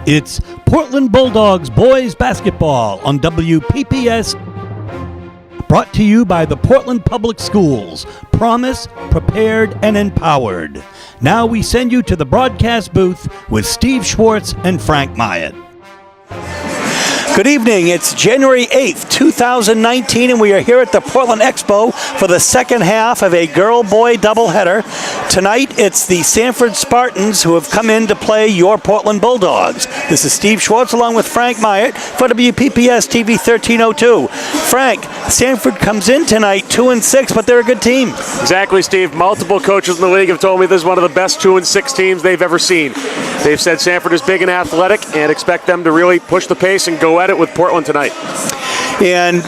It's Portland Bulldogs boys basketball on WPPS, brought to you by the Portland Public Schools. Promise, prepared, and empowered. Now we send you to the broadcast booth with Steve Schwartz and Frank Myatt. Good evening. It's January 8th, 2019, and we are here at the Portland Expo for the second half of a girl-boy doubleheader. Tonight, it's the Sanford Spartans who have come in to play your Portland Bulldogs. This is Steve Schwartz along with Frank Myatt for WPPS TV 1302. Frank, Sanford comes in tonight 2-6, but they're a good team. Exactly, Steve. Multiple coaches in the league have told me this is one of the best 2-6 teams they've ever seen. They've said Sanford is big and athletic and expect them to really push the pace and go at it with Portland tonight. And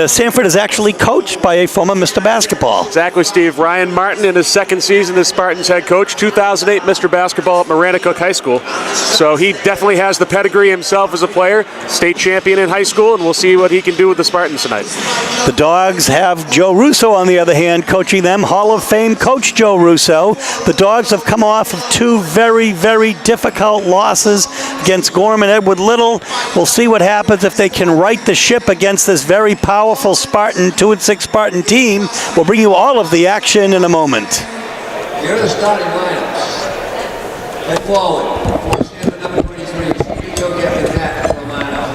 Sanford is actually coached by a former Mr. Basketball. Exactly, Steve. Ryan Martin in his second season as Spartans head coach, 2008 Mr. Basketball at Marana Cook High School. So he definitely has the pedigree himself as a player, state champion in high school, and we'll see what he can do with the Spartans tonight. The Dogs have Joe Russo, on the other hand, coaching them. Hall of Fame coach Joe Russo. The Dogs have come off of two very, very difficult losses against Gorham and Edward Little. We'll see what happens if they can right the ship against this very powerful Spartan, 2-6 Spartan team. We'll bring you all of the action in a moment. Here are the starting lineups. Head forward. For Sanford, number 23, Joe Captain from lineup.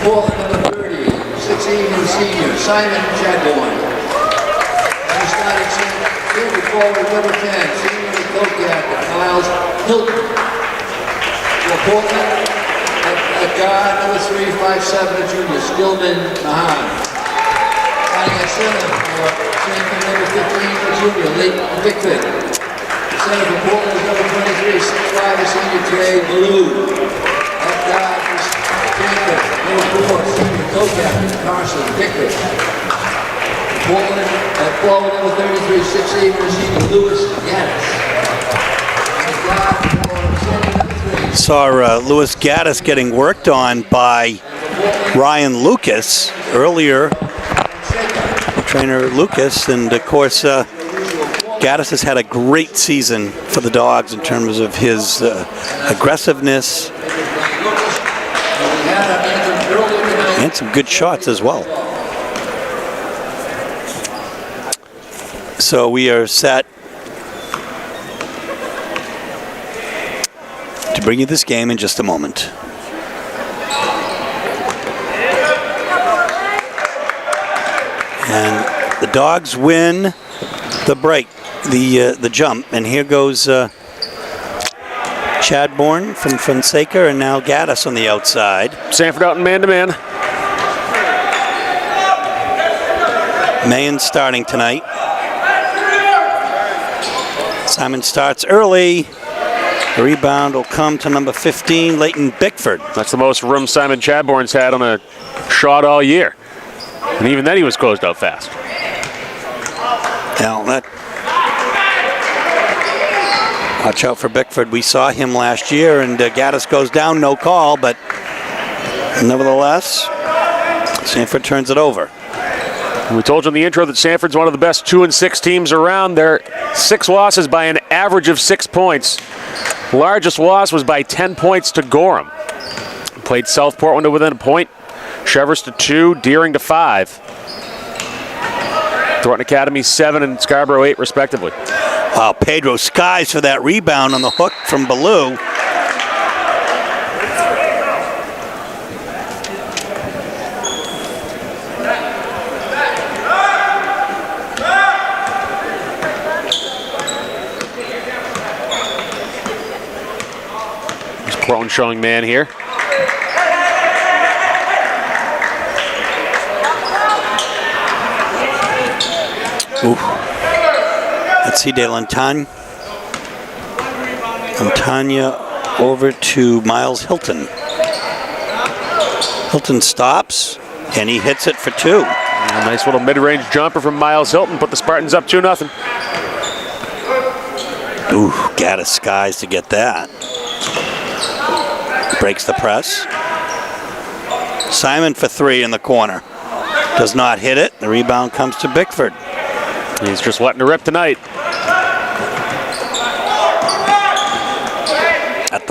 Forward, number 30, 16 senior, Simon Chadbourne. And starting Sanford forward, number 10, senior co-captain, Miles Hilton. For Portland, at guard, number 3, 5'7", junior, Stillman Mahan. Starting at center for Sanford, number 15, junior, Leighton Bickford. Center for Portland is number 23, 6'5", senior, Trey Ballou. At guard is Sanford, number 4, senior, co-captain, Carson Bickford. Portland at forward, number 33, 6'8", senior, Lewis Gaddis. At guard for Sanford, number 3. Saw Lewis Gaddis getting worked on by Ryan Lucas earlier, trainer Lucas, and of course Gaddis has had a great season for the Dogs in terms of his aggressiveness and some good shots as well. So we are set to bring you this game in just a moment. And the Dogs win the break, the jump, and here goes Chadbourne from Fonseca, and now Gaddis on the outside. Sanford out in man-to-man. Maine starting tonight. Simon starts early. The rebound will come to number 15, Leighton Bickford. That's the most room Simon Chadbourne's had on a shot all year. And even then he was closed out fast. Now watch out for Bickford. We saw him last year, and Gaddis goes down, no call, but nevertheless, Sanford turns it over. We told you in the intro that Sanford's one of the best 2-6 teams around. They're 6 losses by an average of 6 points. Largest loss was by 10 points to Gorham. Played South Portland to within a point, Chevers to 2, Deering to 5. Thornton Academy 7 and Scarborough 8 respectively. Wow, Pedro skies for that rebound on the hook from Ballou. Portland showing man here. Ooh. Let's see, De Lantania over to Miles Hilton. Hilton stops, and he hits it for 2. A nice little mid-range jumper from Miles Hilton. Put the Spartans up 2-0. Ooh, Gaddis skies to get that. Breaks the press. Simon for 3 in the corner. Does not hit it. The rebound comes to Bickford. He's just letting it rip tonight.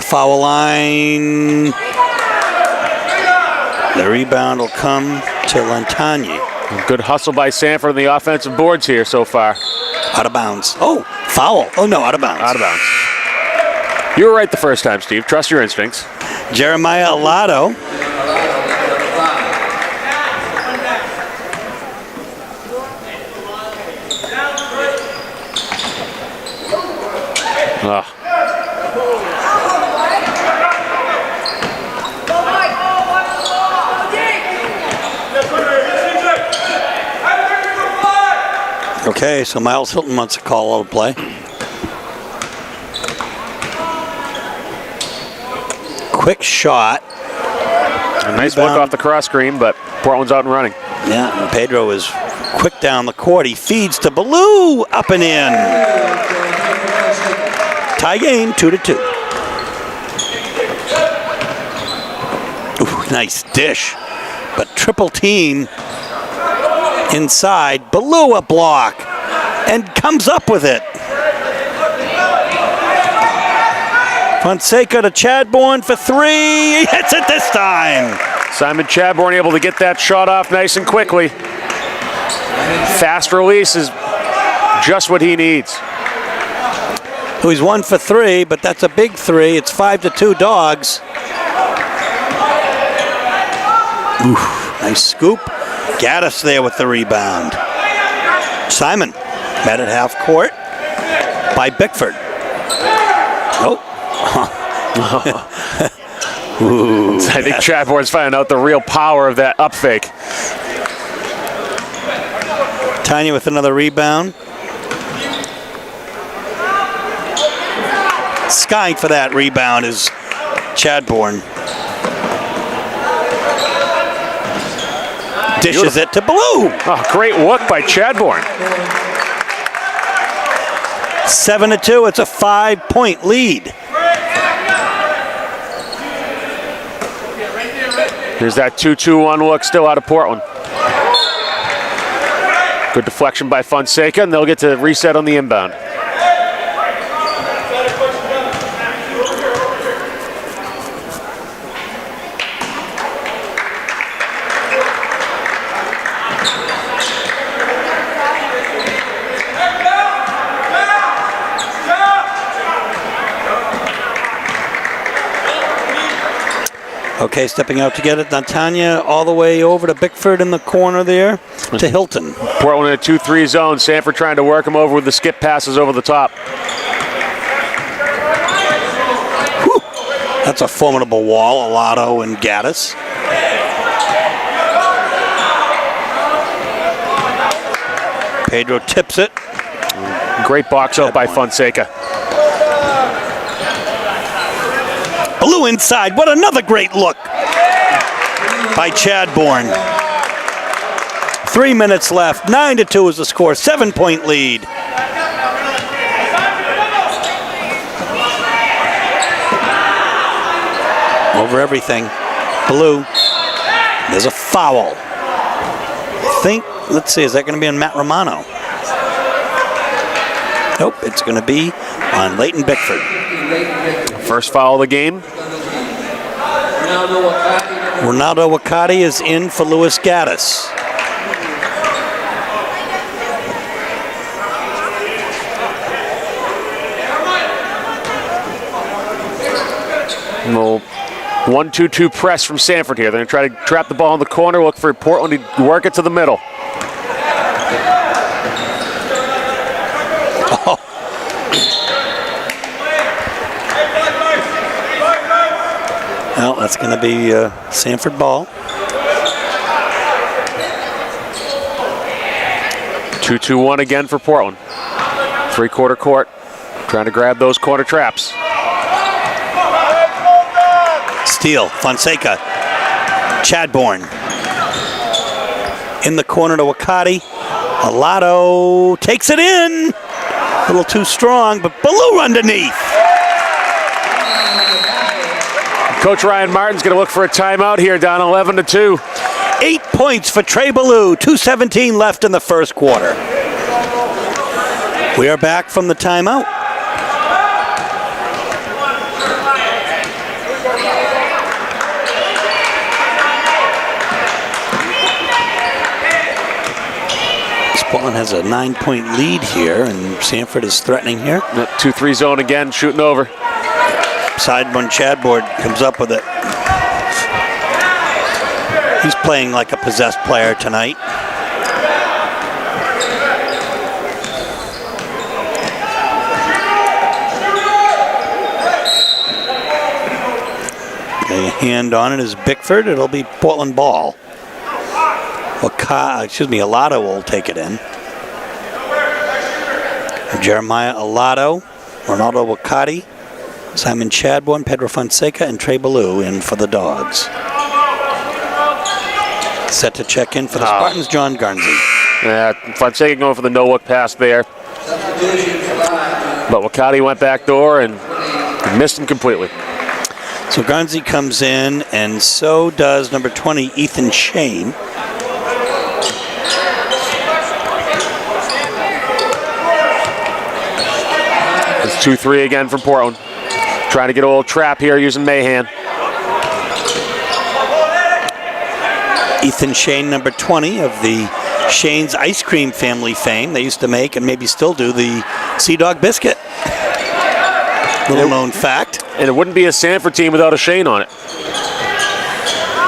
foul line. The rebound will come to Lantagne. Good hustle by Sanford on the offensive boards here so far. Out of bounds. Oh, foul. Oh, no, out of bounds. Out of bounds. You were right the first time, Steve. Trust your instincts. Jeremiah Alato. Oh. Okay, so Miles Hilton wants to call out a play. Quick shot. A nice look off the cross screen, but Portland's out and running. Yeah, and Pedro is quick down the court. He feeds to Ballou, up and in. Tie game, 2-2. Ooh, nice dish, but triple team inside. Ballou a block and comes up with it. Fonseca to Chadbourne for three. He hits it this time. Simon Chadbourne able to get that shot off nice and quickly. Fast release is just what he needs. So he's 1 for 3, but that's a big 3. It's 5-2 Dogs. Oof, nice scoop. Gaddis there with the rebound. Simon met at half court by Bickford. Nope. Ooh, I think Chadbourne's finding out the real power of that up fake. Tanya with another rebound. Skying for that rebound is Chadbourne. Dishes it to Ballou. Oh, great look by Chadbourne. 7-2. It's a 5-point lead. Here's that 2-2-1 look still out of Portland. Good deflection by Fonseca, and they'll get to reset on the inbound. Okay, stepping out to get it. Natanya all the way over to Bickford in the corner there to Hilton. Portland in a 2-3 zone. Sanford trying to work him over with the skip passes over the top. Whew. That's a formidable wall, Alato and Gaddis. Pedro tips it. Great box out by Fonseca. Ballou inside. What another great look by Chadbourne. 3 minutes left. 9-2 is the score. 7-point lead. Over everything. Ballou. There's a foul. I think, let's see, is that going to be on Matt Romano? Nope, it's going to be on Leighton Bickford. First foul of the game. Ronaldo Wakati is in for Louis Gaddis. Little 1-2-2 press from Sanford here. They're going to try to trap the ball in the corner, look for Portland to work it to the middle. Oh. Well, that's going to be Sanford ball. 2-2-1 again for Portland. Three-quarter court, trying to grab those corner traps. Steal, Fonseca, Chadbourne. In the corner to Wakati. Alato takes it in. A little too strong, but Ballou underneath. Coach Ryan Martin's going to look for a timeout here, down 11-2. 8 points for Trey Ballou. 2:17 left in the first quarter. We are back from the timeout. Portland has a 9-point lead here, and Sanford is threatening here. 2-3 zone again, shooting over. Sideburn Chadbourne comes up with it. He's playing like a possessed player tonight. A hand on it is Bickford. It'll be Portland ball. Alato will take it in. Jeremiah Alato, Ronaldo Wakati, Simon Chadbourne, Pedro Fonseca, and Trey Ballou in for the Dogs. Set to check in for the Spartans, John Garnsey. Yeah, Fonseca going for the no-look pass there. But Wakati went back door and missed him completely. So Garnsey comes in, and so does number 20, Ethan Shane. It's 2-3 again for Portland. Trying to get a little trap here using Mahan. Ethan Shane, number 20 of the Shane's Ice Cream family fame. They used to make, and maybe still do, the Sea Dog biscuit. Little known fact. And it wouldn't be a Sanford team without a Shane on it.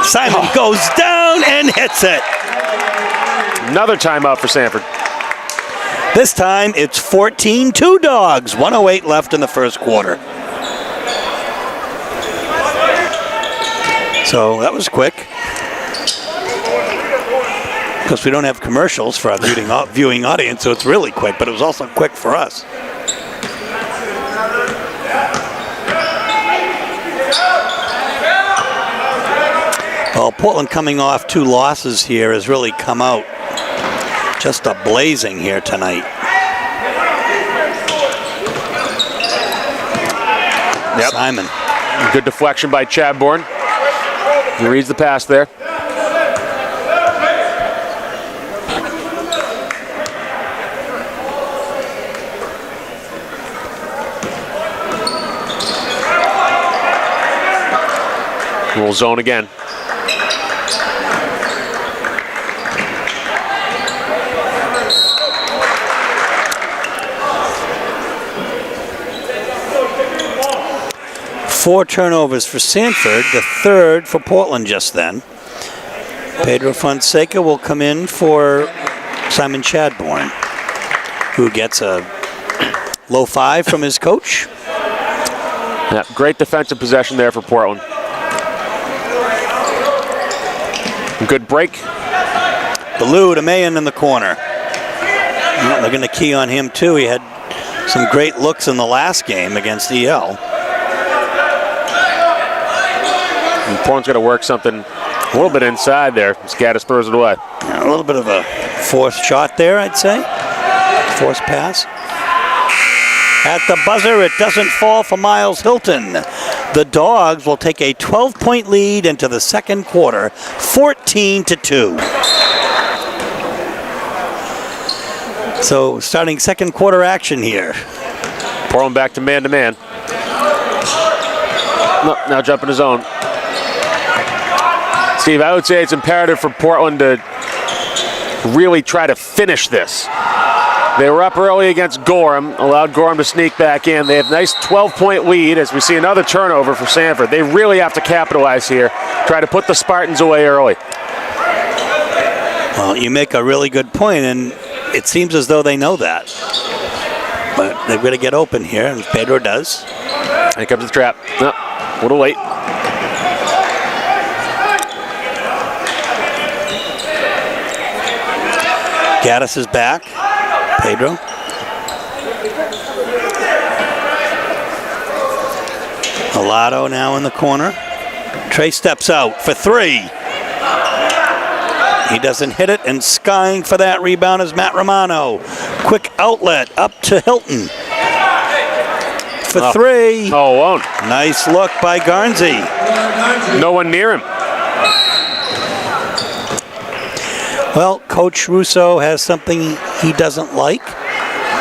Simon goes down and hits it. Another timeout for Sanford. This time it's 14-2 Dogs. 1:08 left in the first quarter. So that was quick. Because we don't have commercials for our viewing audience, so it's really quick, but it was also quick for us. Well, Portland coming off 2 losses here has really come out just a blazing here tonight. Yep. Simon. Good deflection by Chadbourne. He reads the pass there. Little zone again. Four turnovers for Sanford, the third for Portland just then. Pedro Fonseca will come in for Simon Chadbourne, who gets a low 5 from his coach. Yeah, great defensive possession there for Portland. Good break. Ballou to Mahan in the corner. Well, they're going to key on him too. He had some great looks in the last game against EL. And Portland's got to work something a little bit inside there. Gaddis throws it away. Yeah, a little bit of a forced shot there, I'd say. Forced pass. At the buzzer, it doesn't fall for Miles Hilton. The Dogs will take a 12-point lead into the second quarter, 14-2. So starting second quarter action here. Portland back to man-to-man. No, now jumping his own. Steve, I would say it's imperative for Portland to really try to finish this. They were up early against Gorham, allowed Gorham to sneak back in. They have a nice 12-point lead as we see another turnover for Sanford. They really have to capitalize here, try to put the Spartans away early. Well, you make a really good point, and it seems as though they know that. But they've got to get open here, and Pedro does. Here comes the trap. No, a little late. Gaddis is back. Pedro. Alato now in the corner. Trey steps out for 3. He doesn't hit it, and skying for that rebound is Matt Romano. Quick outlet up to Hilton. For 3. Oh, won't. Nice look by Garnsey. No one near him. Well, Coach Russo has something he doesn't like,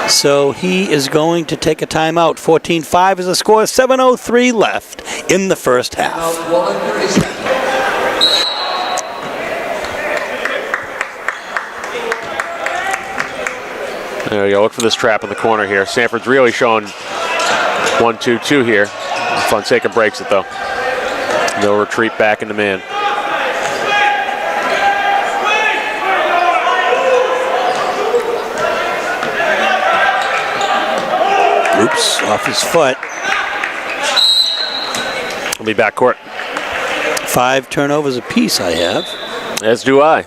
so he is going to take a timeout. 14-5 is the score, 7:03 left in the first half. There you go. Look for this trap in the corner here. Sanford's really showing 1-2-2 here. Fonseca breaks it though. They'll retreat back into man. Oops, off his foot. We'll be back court. 5 turnovers apiece I have. As do I.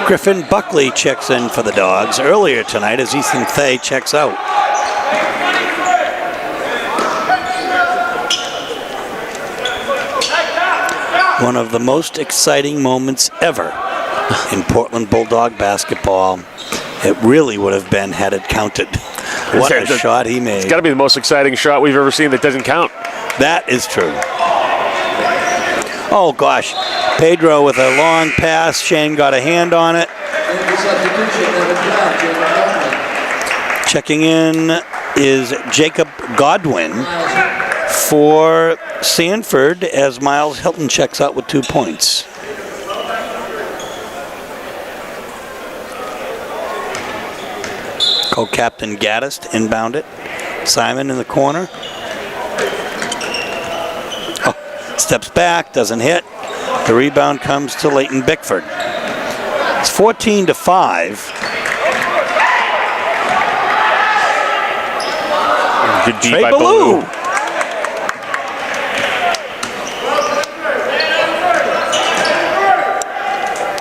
Griffin Buckley checks in for the Dogs earlier tonight as Ethan Thay checks out. One of the most exciting moments ever in Portland Bulldog basketball. It really would have been had it counted. What a shot he made. It's got to be the most exciting shot we've ever seen that doesn't count. That is true. Oh, gosh. Pedro with a long pass. Shane got a hand on it. Checking in is Jacob Godwin for Sanford as Miles Hilton checks out with 2 points. Co-captain Gaddis inbound it. Simon in the corner. Oh, steps back, doesn't hit. The rebound comes to Leighton Bickford. It's 14-5. Good D Trey by Ballou.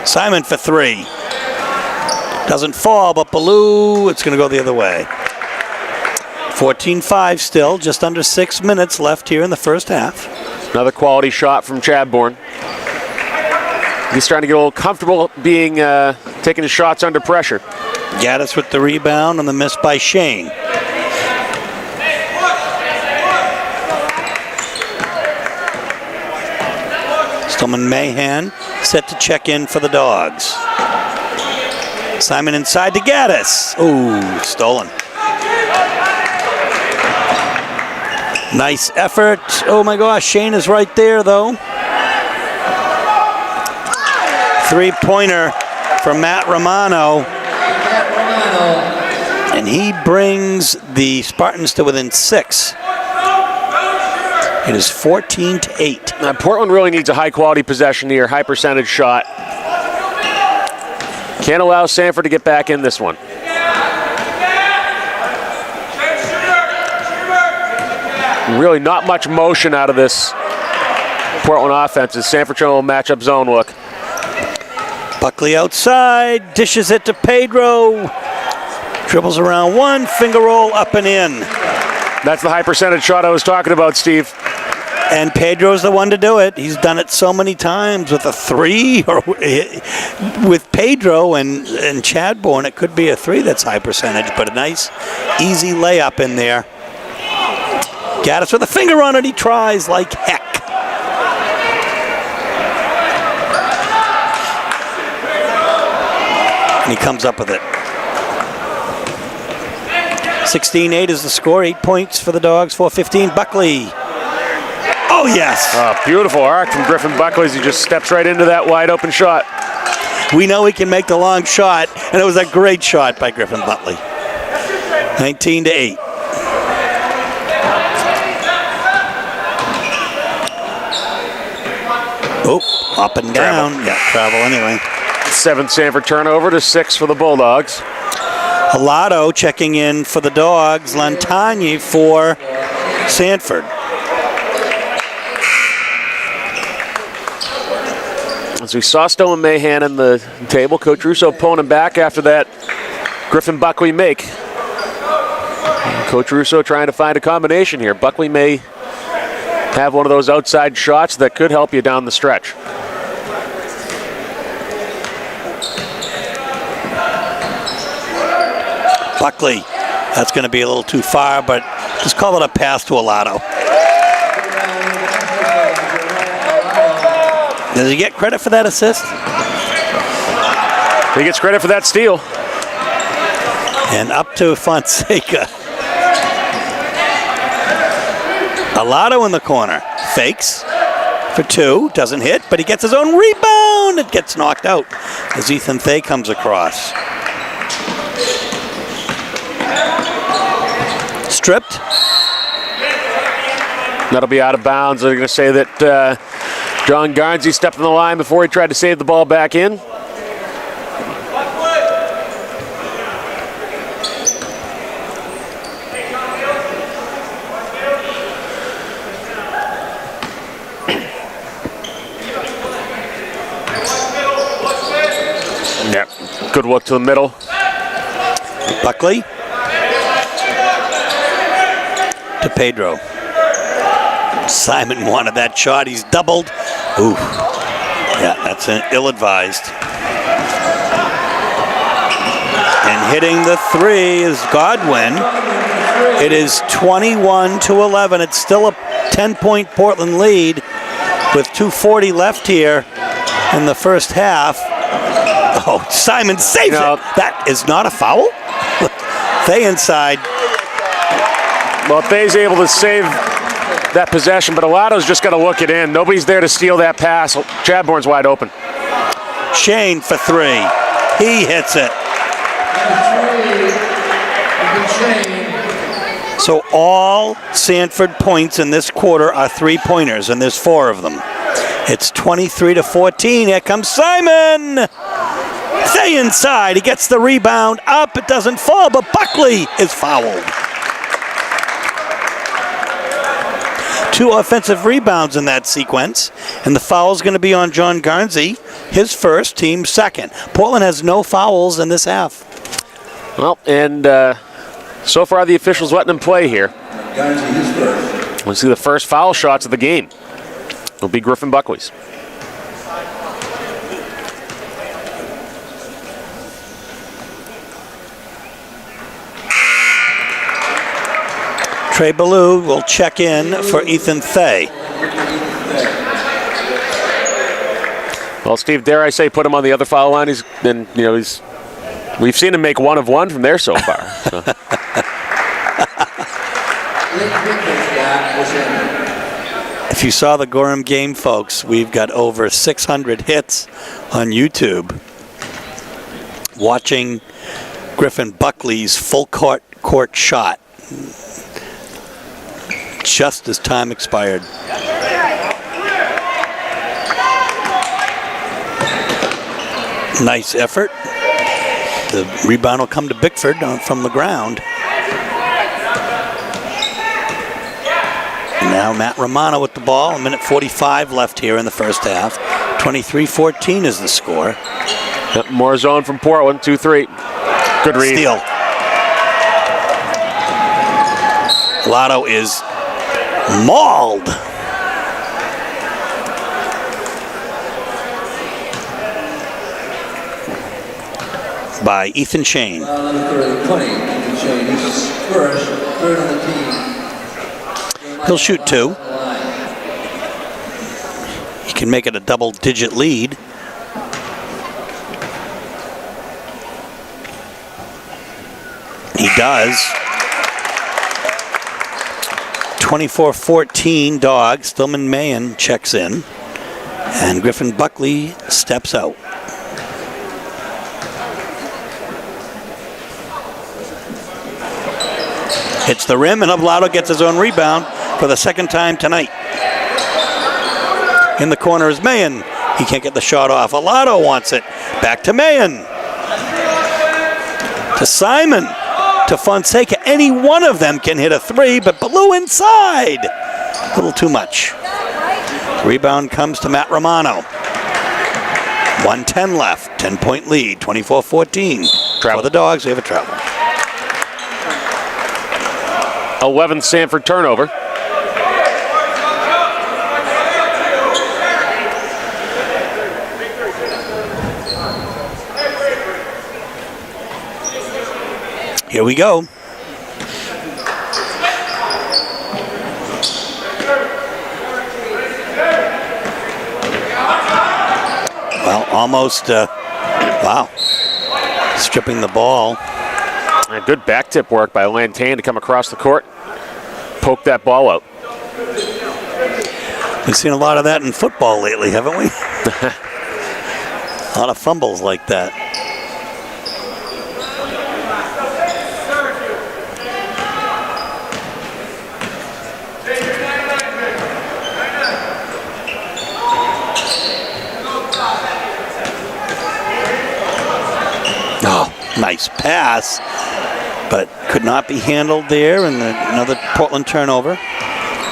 Simon for 3. Doesn't fall, but Ballou, it's going to go the other way. 14-5 still, just under 6 minutes left here in the first half. Another quality shot from Chadbourne. He's starting to get a little comfortable being taking his shots under pressure. Gaddis with the rebound on the miss by Shane. Stillman Mahan set to check in for the Dogs. Simon inside to Gaddis. Ooh, stolen. Nice effort. Oh my gosh, Shane is right there though. 3-pointer from Matt Romano. And he brings the Spartans to within 6. It is 14-8. Now, Portland really needs a high-quality possession here, high-percentage shot. Can't allow Sanford to get back in this one. Really not much motion out of this Portland offense as Sanford showing a little matchup zone look. Buckley outside, dishes it to Pedro. Dribbles around one, finger roll up and in. That's the high-percentage shot I was talking about, Steve. And Pedro's the one to do it. He's done it so many times with a 3 or with Pedro and Chadbourne. It could be a 3 that's high percentage, but a nice, easy layup in there. Gaddis with a finger on it. He tries like heck. And he comes up with it. 16-8 is the score. 8 points for the Dogs. 4-15. Buckley. Oh, yes. Beautiful arc from Griffin Buckley as he just steps right into that wide open shot. We know he can make the long shot, and it was a great shot by Griffin Buckley. 19-8. Oh, up and down. Travel. Yeah, travel anyway. 7th Sanford turnover to 6 for the Bulldogs. Hilado checking in for the Dogs. Lantagni for Sanford. As we saw Stillman Mahan in the table, Coach Russo pulling him back after that Griffin Buckley make. And Coach Russo trying to find a combination here. Buckley may have one of those outside shots that could help you down the stretch. Buckley, that's going to be a little too far, but just call it a pass to Hilado. Does he get credit for that assist? He gets credit for that steal. And up to Fonseca. Hilado in the corner. Fakes. for 2. Doesn't hit, but he gets his own rebound. It gets knocked out as Ethan Thay comes across. Stripped. That'll be out of bounds. They're going to say that John Garnsey stepped on the line before he tried to save the ball back in. Yeah, good look to the middle. Buckley to Pedro. Simon wanted that shot. He's doubled. Ooh. Yeah, that's ill-advised. And hitting the 3 is Godwin. It is 21-11. It's still a 10-point Portland lead with 2:40 left here in the first half. Oh, Simon saves it. That is not a foul. Thay inside. Well, Thay's able to save that possession, but Alato's just got to look it in. Nobody's there to steal that pass. Chadbourne's wide open. Shane for 3. He hits it. So all Sanford points in this quarter are 3-pointers, and there's 4 of them. It's 23-14. Here comes Simon. Thay inside. He gets the rebound up. It doesn't fall, but Buckley is fouled. 2 offensive rebounds in that sequence, and the foul's going to be on John Garnsey, his first, team second. Portland has no fouls in this half. Well, and so far the officials letting him play here. We'll see the first foul shots of the game. It'll be Griffin Buckley's. Trey Ballou will check in for Ethan Thay. Well, Steve, dare I say, put him on the other foul line. We've seen him make 1 of 1 from there so far. So. If you saw the Gorham game, folks, we've got over 600 hits on YouTube watching Griffin Buckley's full court shot just as time expired. Nice effort. The rebound will come to Bickford from the ground. Now Matt Romano with the ball. 1:45 left here in the first half. 23-14 is the score. Yep, more zone from Portland. 2-3. Good read. Steal. Lotto is mauled. By Ethan Shane. He'll shoot 2. He can make it a double-digit lead. He does. 24-14 Dogs. Stillman Mayen checks in. And Griffin Buckley steps out. Hits the rim, and Ablado gets his own rebound for the second time tonight. In the corner is Mayen. He can't get the shot off. Alado wants it. Back to Mayen. To Simon. To Fonseca. Any one of them can hit a 3, but Ballou inside. A little too much. Rebound comes to Matt Romano. 1:10 left. 10-point lead. 24-14. For the Dogs, we have a travel. 11th Sanford turnover. Here we go. Well, almost, wow. Stripping the ball. A good back tip work by Lantan to come across the court, poke that ball out. We've seen a lot of that in football lately, haven't we? A lot of fumbles like that. Oh, nice pass, but could not be handled there, and another Portland turnover.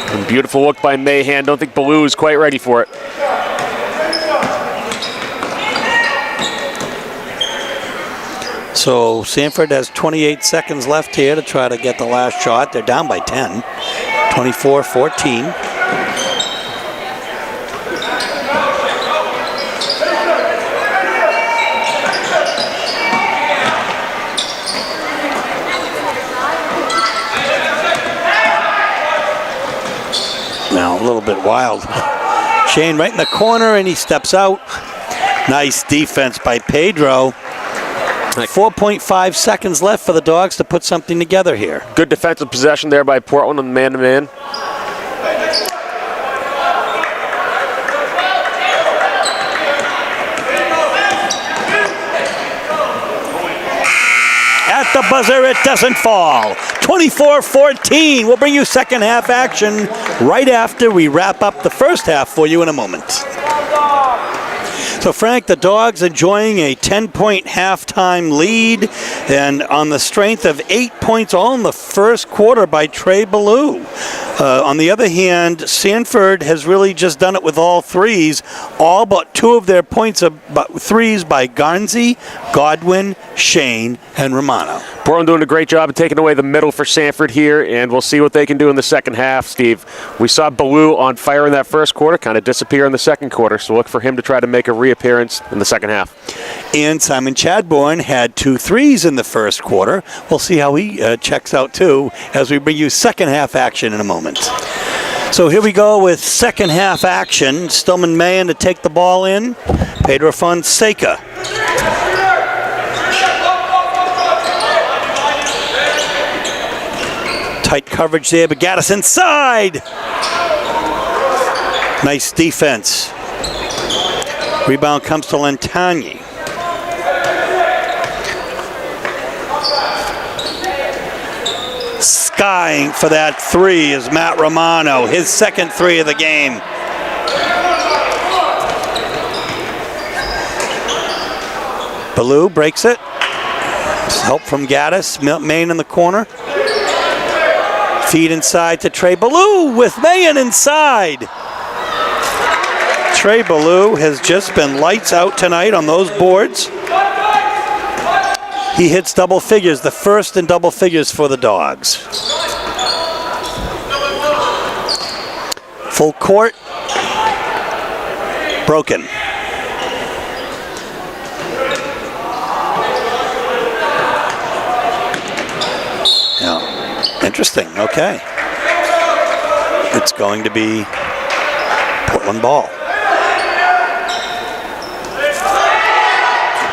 And beautiful look by Mahan. Don't think Ballou is quite ready for it. So Sanford has 28 seconds left here to try to get the last shot. They're down by 10, 24-14. Now a little bit wild. Shane right in the corner, and he steps out. Nice defense by Pedro. 4.5 seconds left for the Dogs to put something together here. Good defensive possession there by Portland on the man-to-man. At the buzzer, it doesn't fall. 24-14. We'll bring you second half action right after we wrap up the first half for you in a moment. So, Frank, the Dogs enjoying a 10-point halftime lead, and on the strength of 8 points all in the first quarter by Trey Ballou. On the other hand, Sanford has really just done it with all threes. All but two of their points are threes by Garnsey, Godwin, Shane, and Romano. Portland doing a great job of taking away the middle for Sanford here, and we'll see what they can do in the second half, Steve. We saw Ballou on fire in that first quarter, kind of disappear in the second quarter, so look for him to try to make a reappearance in the second half. And Simon Chadbourne had 2 threes in the first quarter. We'll see how he checks out, too, as we bring you second half action in a moment. So here we go with second half action. Stillman Mahan to take the ball in. Pedro Fonseca. Tight coverage there, but Gaddis inside. Nice defense. Rebound comes to Lentagny. Skying for that three is Matt Romano, his second three of the game. Ballou breaks it. Help from Gaddis. Maine in the corner. Feed inside to Trey Ballou with Mahan inside. Trey Ballou has just been lights out tonight on those boards. He hits double figures, the first in double figures for the Dogs. Full court. Broken. Yeah. Interesting. Okay. It's going to be Portland ball.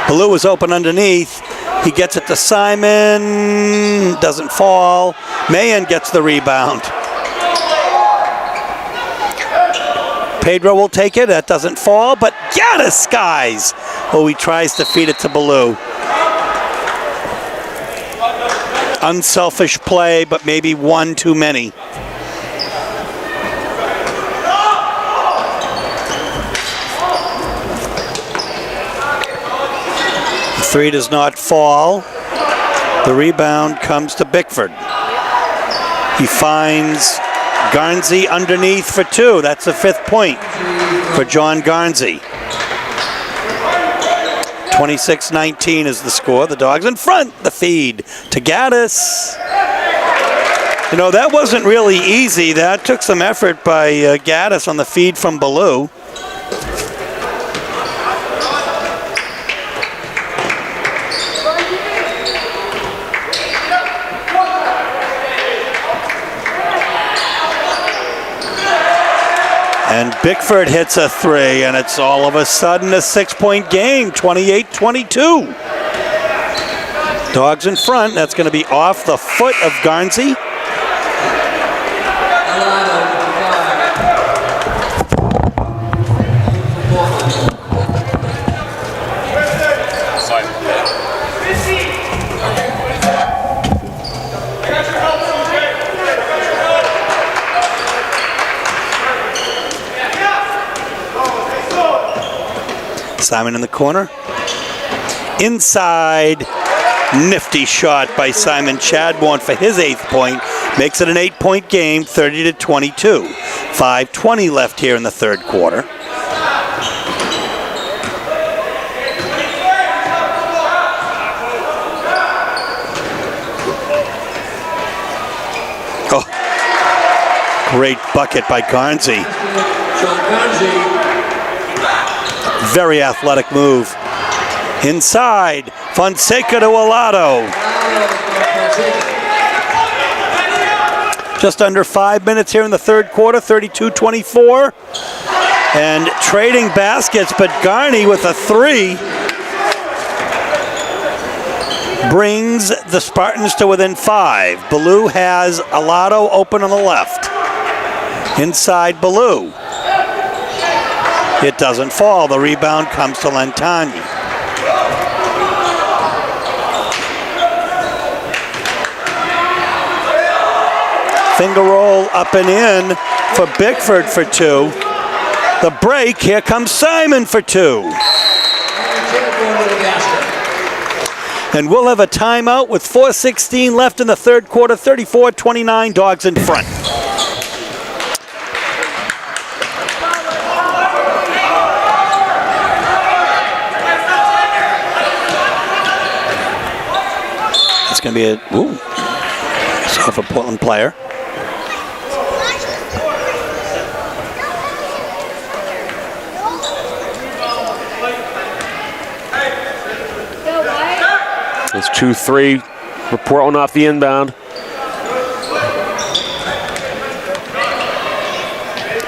Ballou is open underneath. He gets it to Simon. Doesn't fall. Mahan gets the rebound. Pedro will take it. That doesn't fall, but Gaddis skies. Oh, he tries to feed it to Ballou. Unselfish play, but maybe one too many. The three does not fall. The rebound comes to Bickford. He finds Garnsey underneath for two. That's the 5th point for John Garnsey. 26-19 is the score. The Dogs in front. The feed to Gaddis. You know, that wasn't really easy. That took some effort by Gaddis on the feed from Ballou. And Bickford hits a three, and it's all of a sudden a 6-point game, 28-22. Dogs in front. That's going to be off the foot of Garnsey. Simon in the corner. Inside. Nifty shot by Simon Chadbourne for his 8th point. Makes it an 8-point game, 30-22. 5:20 left here in the third quarter. Oh, great bucket by Garnsey. Very athletic move. Inside, Fonseca to Alato. Just under 5 minutes here in the third quarter, 32-24. And trading baskets, but Garney with a 3 brings the Spartans to within 5. Ballou has Alato open on the left. Inside Ballou. It doesn't fall. The rebound comes to Lantani. Finger roll up and in for Bickford for 2. The break, here comes Simon for 2. And we'll have a timeout with 4:16 left in the third quarter, 34-29, Dogs in front. It's going to be off a Portland player. It's 2-3 for Portland off the inbound.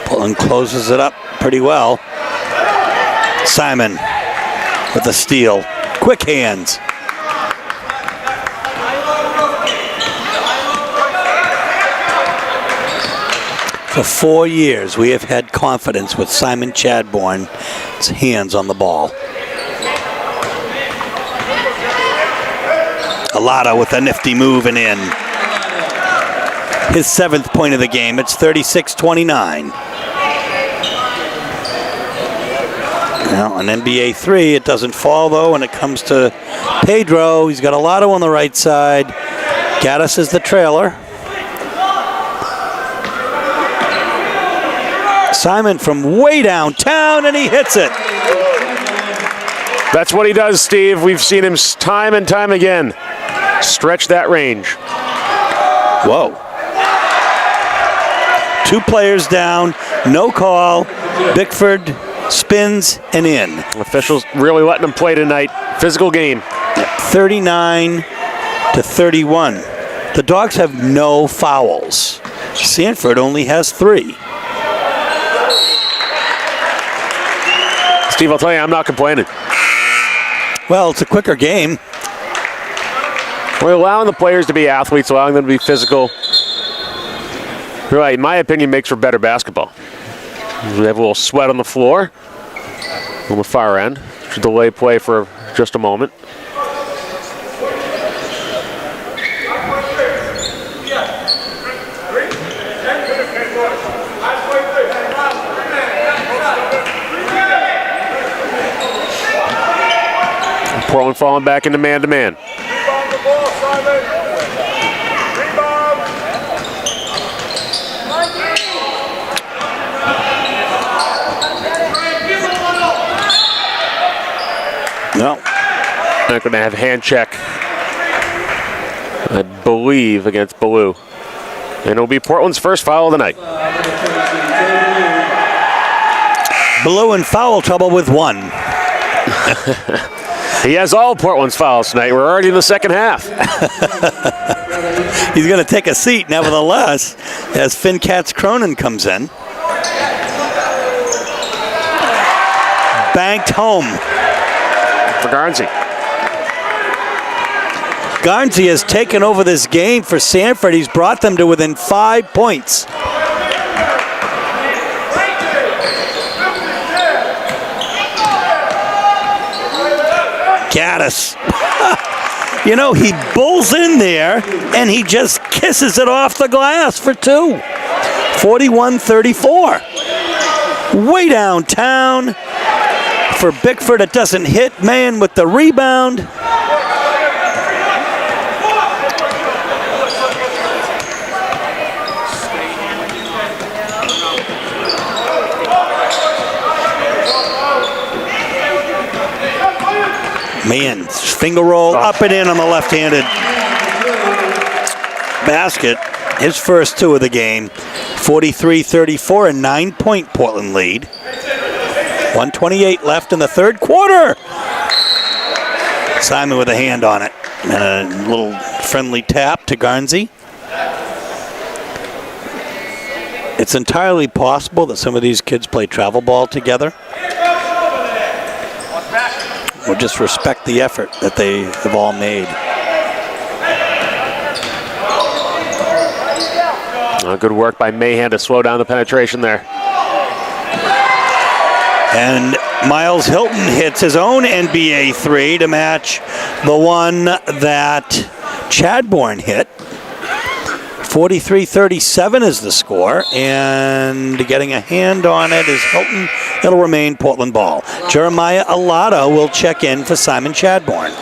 Portland closes it up pretty well. Simon with the steal. Quick hands. For 4 years, we have had confidence with Simon Chadbourne's hands on the ball. Alato with a nifty move and in. His 7th point of the game. It's 36-29. Now an NBA 3. It doesn't fall though when it comes to Pedro. He's got Alato on the right side. Gaddis is the trailer. Simon from way downtown and he hits it. That's what he does, Steve. We've seen him time and time again. Stretch that range. Whoa. 2 players down, no call. Bickford spins and in. Officials really letting him play tonight. Physical game. 39-31. The Dogs have no fouls. Sanford only has 3. Steve, I'll tell you, I'm not complaining. Well, it's a quicker game. We're allowing the players to be athletes, allowing them to be physical. Really, in my opinion, makes for better basketball. We have a little sweat on the floor on the far end. Should delay play for just a moment. Portland falling back into man-to-man. No. They're going to have hand check, I believe, against Ballou. And it'll be Portland's first foul of the night. Ballou in foul trouble with 1. He has all Portland's fouls tonight. We're already in the second half. He's going to take a seat, nevertheless, as Finn Katz-Cronin comes in. Banked home. For Garnsey. Garnsey has taken over this game for Sanford. He's brought them to within 5 points. Gaddis. You know, he bulls in there and he just kisses it off the glass for 2. 41-34. Way downtown. for Bickford. It doesn't hit. Maine with the rebound. Maine, finger roll, up and in on the left-handed basket. His first 2 of the game. 43-34, a 9-point Portland lead. 1:28 left in the third quarter. Simon with a hand on it. And a little friendly tap to Garnsey. It's entirely possible that some of these kids play travel ball together. We'll just respect the effort that they have all made. Good work by Mahan to slow down the penetration there. And Miles Hilton hits his own NBA 3 to match the one that Chadbourne hit. 43-37 is the score, and getting a hand on it is Hilton. It'll remain Portland ball. Jeremiah Alado will check in for Simon Chadbourne.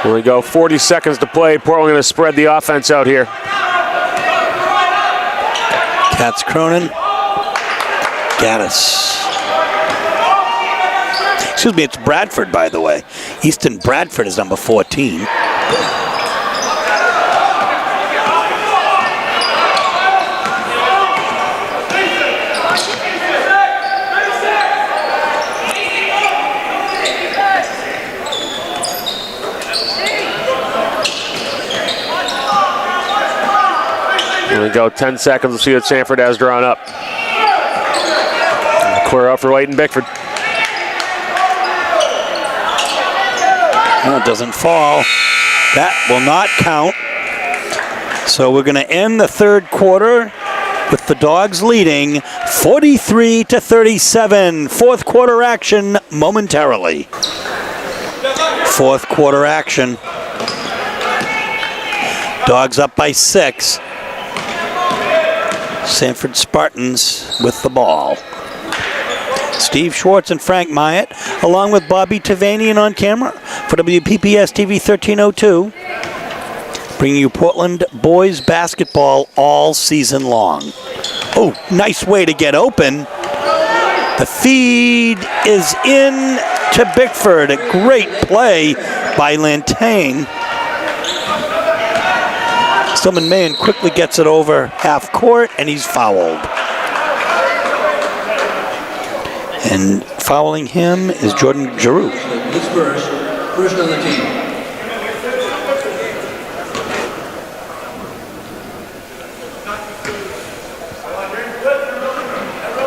Here we go, 40 seconds to play. Portland going to spread the offense out here. Katz Cronin. Gaddis. Excuse me, it's Bradford, by the way. Easton Bradford is number 14. Here we go, 10 seconds. We'll see what Sanford has drawn up. Clear out for Leighton Bickford. No, it doesn't fall. That will not count. So we're going to end the third quarter with the Dogs leading 43-37. Fourth quarter action momentarily. Fourth quarter action. Dogs up by 6. Sanford Spartans with the ball. Steve Schwartz and Frank Myatt, along with Bobby Tavanian on camera for WPPS TV 1302, bringing you Portland boys basketball all season long. Oh, nice way to get open. The feed is in to Bickford. A great play by Lantane. Stillman Mahan quickly gets it over half court, and he's fouled. And fouling him is Jordan Giroux. His first on the team.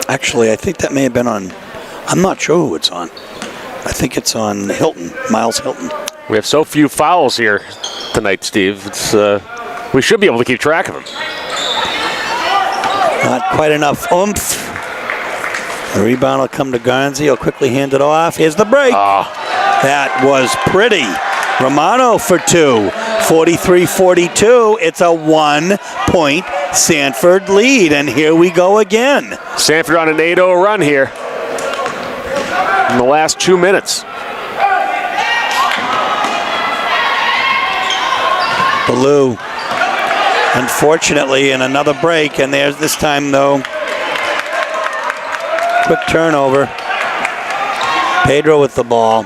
Actually, I think that may have been on, I'm not sure who it's on. I think it's on Hilton, Miles Hilton. We have so few fouls here tonight, Steve. It's we should be able to keep track of them. Not quite enough oomph. The rebound will come to Garnsey. He'll quickly hand it off. Here's the break. That was pretty. Romano for 2. 43-42. It's a 1-point Sanford lead. And here we go again. Sanford on an 8-0 run here in the last 2 minutes. Ballou, unfortunately, in another break. And there's this time, though, quick turnover. Pedro with the ball.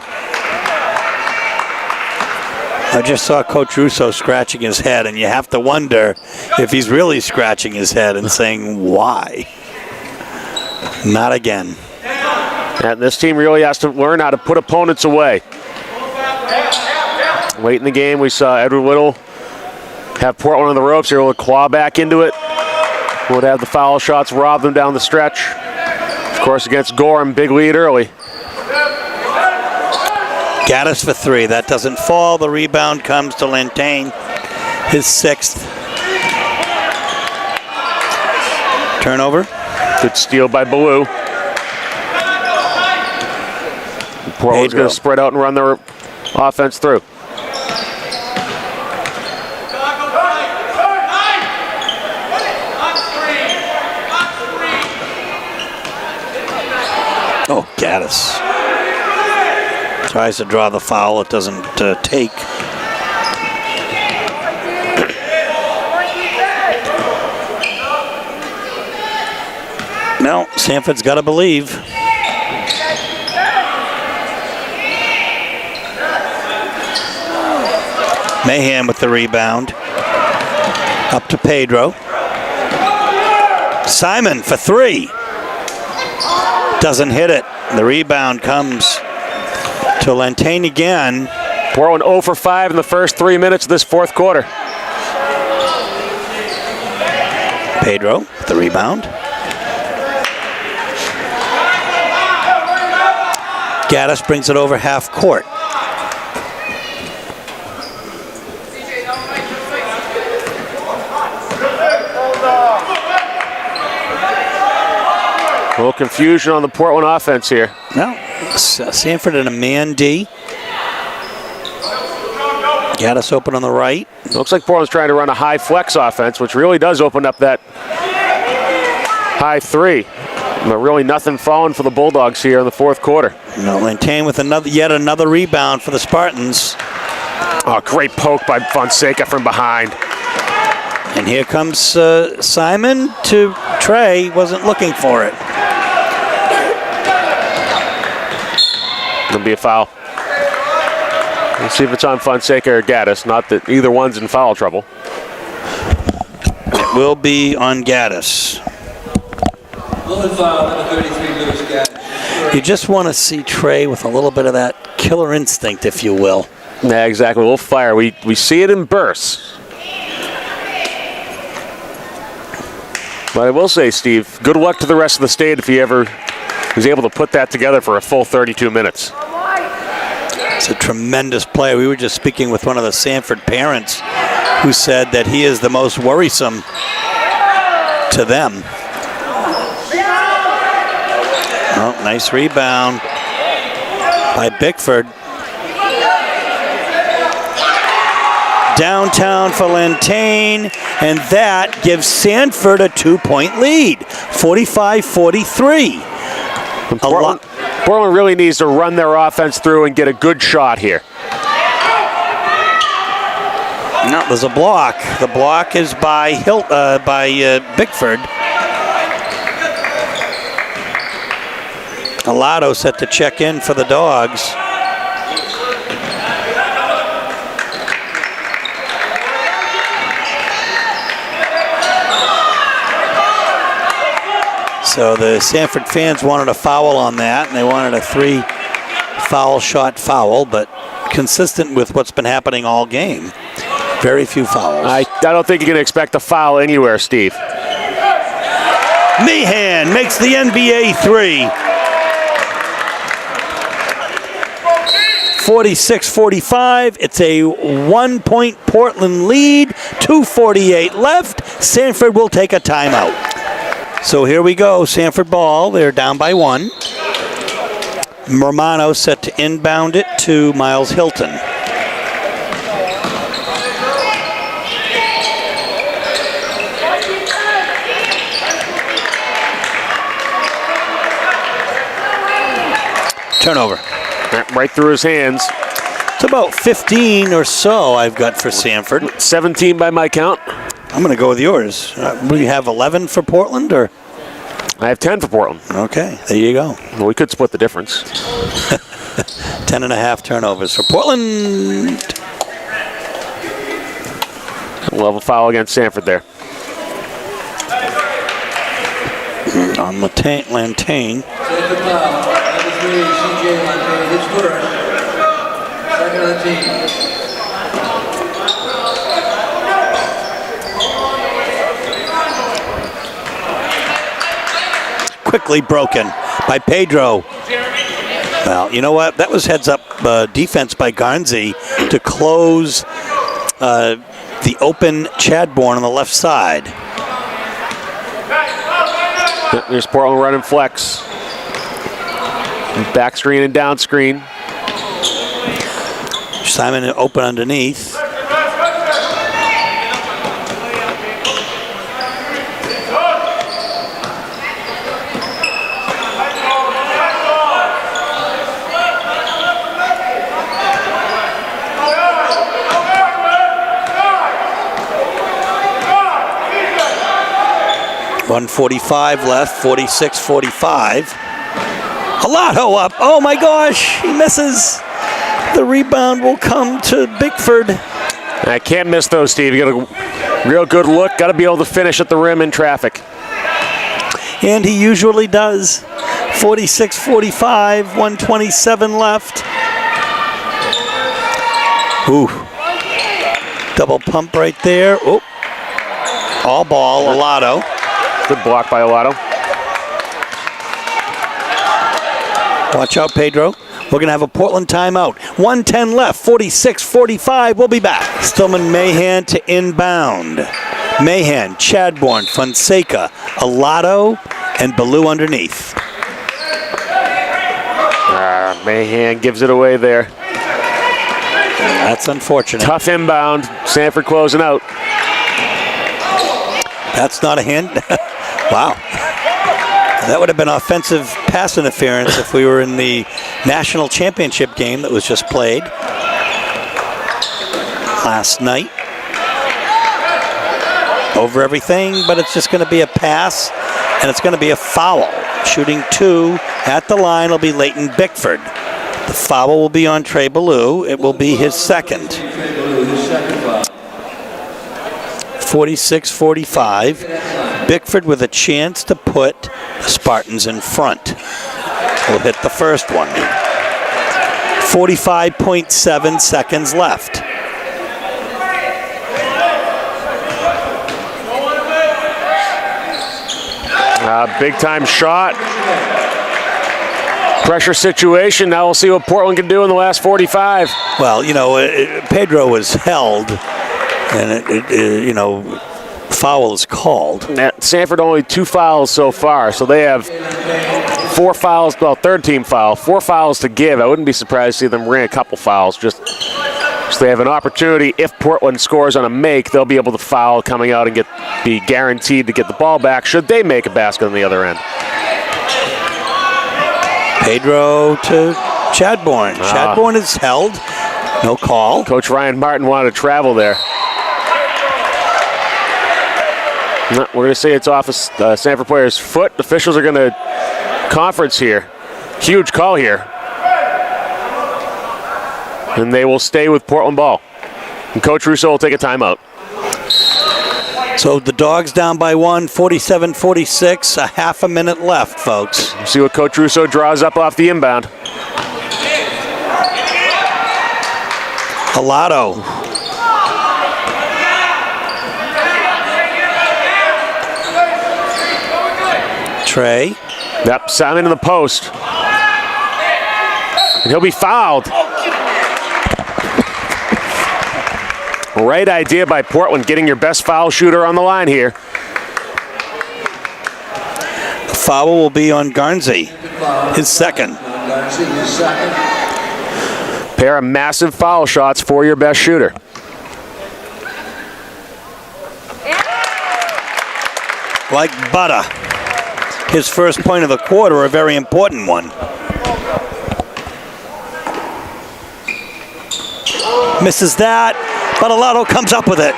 I just saw Coach Russo scratching his head, and you have to wonder if he's really scratching his head and saying, why? Not again. And this team really has to learn how to put opponents away. Late in the game, we saw Edward Little have Portland on the ropes. They're able to claw back into it. Would have the foul shots rob them down the stretch. Of course, against Gorham, big lead early. Gaddis for 3. That doesn't fall. The rebound comes to Lantane, his 6th. Turnover. Good steal by Ballou. Portland's going to spread out and run their offense through. Oh, Gaddis tries to draw the foul. It doesn't take. No, Sanford's got to believe. Mahan with the rebound. Up to Pedro. Simon for 3. Doesn't hit it. The rebound comes to Lantane again. Portland 0 for 5 in the first 3 minutes of this fourth quarter. Pedro with the rebound. Gaddis brings it over half court. A little confusion on the Portland offense here. No, Sanford in a man D. Gaddis open on the right. Looks like Portland's trying to run a high flex offense, which really does open up that high 3. But really nothing falling for the Bulldogs here in the fourth quarter. No, Lantane with yet another rebound for the Spartans. Oh, great poke by Fonseca from behind. And here comes Simon to Trey. Wasn't looking for it. It'll be a foul. Let's see if it's on Fonseca or Gaddis. Not that either one's in foul trouble. It will be on Gaddis. Foul, number 33, Lewis Gaddis. You just want to see Trey with a little bit of that killer instinct, if you will. Yeah, exactly. A little fire. We see it in bursts. But I will say, Steve, good luck to the rest of the state if he ever was able to put that together for a full 32 minutes. It's a tremendous player. We were just speaking with one of the Sanford parents who said that he is the most worrisome to them. Oh, nice rebound by Bickford. Downtown for Lantane, and that gives Sanford a 2-point lead, 45-43. Portland really needs to run their offense through and get a good shot here. No, there's a block. The block is by Bickford. Alado set to check in for the Dogs. So the Sanford fans wanted a foul on that, and they wanted a 3-foul shot foul, but consistent with what's been happening all game. Very few fouls. I don't think you can expect a foul anywhere, Steve. Mahan makes the NBA 3. 46-45. It's a 1-point Portland lead. 2:48 left. Sanford will take a timeout. So here we go. Sanford ball. They're down by 1. Romano set to inbound it to Miles Hilton. Turnover. Right through his hands. It's about 15 or so I've got for Sanford. 17 by my count. I'm going to go with yours. We have 11 for Portland, or? I have 10 for Portland. Okay, there you go. Well, we could split the difference. 10.5 turnovers for Portland. We'll have a foul against Sanford there. On Lantane. Second foul, number 3, CJ Lantane, his first. Second on the team. Quickly broken by Pedro. Well, you know what? That was heads-up defense by Garnsey to close the open Chadbourne on the left side. There's Portland running flex. Back screen and down screen. Simon open underneath. .145 left, 46-45. Alato up. Oh my gosh, he misses. The rebound will come to Bickford. I can't miss those, Steve. You got a real good look. Got to be able to finish at the rim in traffic. And he usually does. 46-45, 127 left. Ooh. Double pump right there. Oh. All ball, Alato. Good block by Alato. Watch out, Pedro. We're going to have a Portland timeout. 1:10 left, 46-45. We'll be back. Stillman Mahan to inbound. Mahan, Chadbourne, Fonseca, Alato, and Ballou underneath. Mahan gives it away there. That's unfortunate. Tough inbound. Sanford closing out. That's not a hand. Wow. That would have been offensive pass interference if we were in the national championship game that was just played last night. Over everything, but it's just going to be a pass, and it's going to be a foul. Shooting two at the line will be Leighton Bickford. The foul will be on Trey Ballou. It will be his second. 46-45. Bickford with a chance to put the Spartans in front. Will hit the first one. 45.7 seconds left. Big time shot. Pressure situation. Now we'll see what Portland can do in the last 45. Well, you know, Pedro was held, and foul is called. Sanford only 2 fouls so far, so they have 4 fouls. Well, third team foul, 4 fouls to give. I wouldn't be surprised to see them ring a couple fouls, just so they have an opportunity. If Portland scores on a make, they'll be able to foul coming out and be guaranteed to get the ball back should they make a basket on the other end. Pedro to Chadbourne. Chadbourne is held. No call. Coach Ryan Martin wanted to travel there. No, we're going to say it's off a Sanford player's foot. Officials are going to conference here. Huge call here. And they will stay with Portland ball. And Coach Russo will take a timeout. So the Dogs down by 1, 47-46, a half a minute left, folks. We'll see what Coach Russo draws up off the inbound. Alato. Trey. Yep, Simon in the post. And he'll be fouled. Right idea by Portland, getting your best foul shooter on the line here. The foul will be on Garnsey, his second. Pair of massive foul shots for your best shooter. Like butter. His first point of the quarter, a very important one. Misses that, but Alato comes up with it.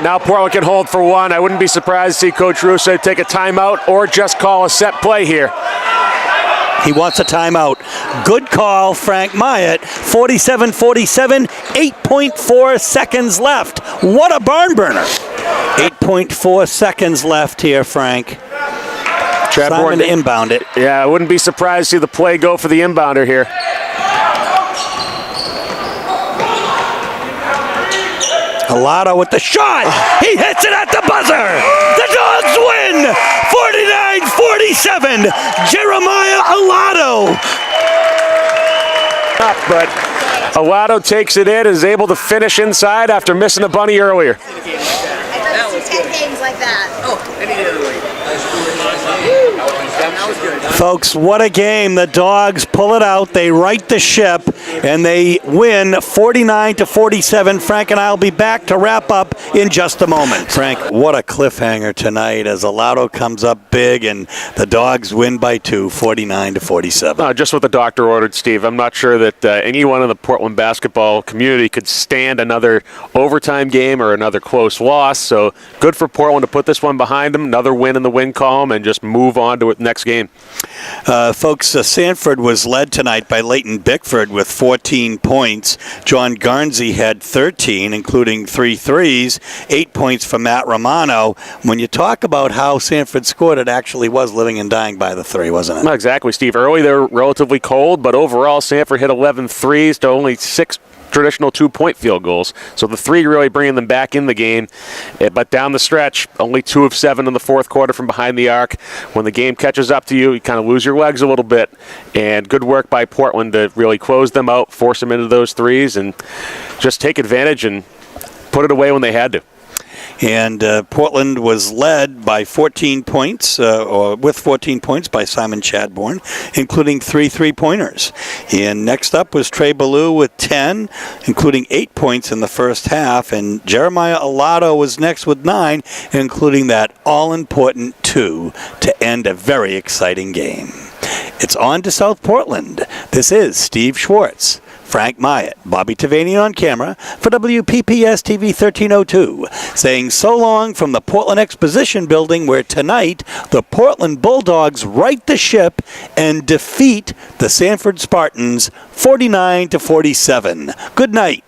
Now Portland can hold for one. I wouldn't be surprised to see Coach Russo take a timeout or just call a set play here. He wants a timeout. Good call, Frank Myatt. 47-47, 8.4 seconds left. What a barn burner. 8.4 seconds left here, Frank. Simon to inbound it. Yeah, I wouldn't be surprised to see the play go for the inbounder here. Alato with the shot. He hits it at the buzzer. The Dogs win 49-47. Jeremiah Alato but Alato takes it in, is able to finish inside after missing a bunny earlier. I've done 10 games like that. Folks, what a game. The Dogs pull it out. They right the ship, and they win 49-47. Frank and I will be back to wrap up in just a moment. Frank, what a cliffhanger tonight as Alato comes up big, and the Dogs win by 2, 49-47. Just what the doctor ordered, Steve. I'm not sure that anyone in the Portland basketball community could stand another overtime game or another close loss. So good for Portland to put this one behind them. Another win in the win column and just move on to the next game. Folks, Sanford was led tonight by Leighton Bickford with 14 points. John Garnsey had 13, including 3 threes, 8 points for Matt Romano. When you talk about how Sanford scored, it actually was living and dying by the 3, wasn't it? Not exactly, Steve. Early they were relatively cold, but overall Sanford hit 11 threes to only 6 traditional 2-point field goals. So the 3 really bringing them back in the game. But down the stretch, only 2 of 7 in the fourth quarter from behind the arc. When the game catches up to you, you kind of lose your legs a little bit. And good work by Portland to really close them out, force them into those 3s, and just take advantage and put it away when they had to. And Portland was led by 14 points, or with 14 points by Simon Chadbourne, including 3 3-pointers. And next up was Trey Ballou with 10, including 8 points in the first half. And Jeremiah Alato was next with 9, including that all-important 2 to end a very exciting game. It's on to South Portland. This is Steve Schwartz. Frank Myatt, Bobby Tavani on camera for WPPS TV 1302, saying so long from the Portland Exposition Building, where tonight the Portland Bulldogs right the ship and defeat the Sanford Spartans 49-47. Good night.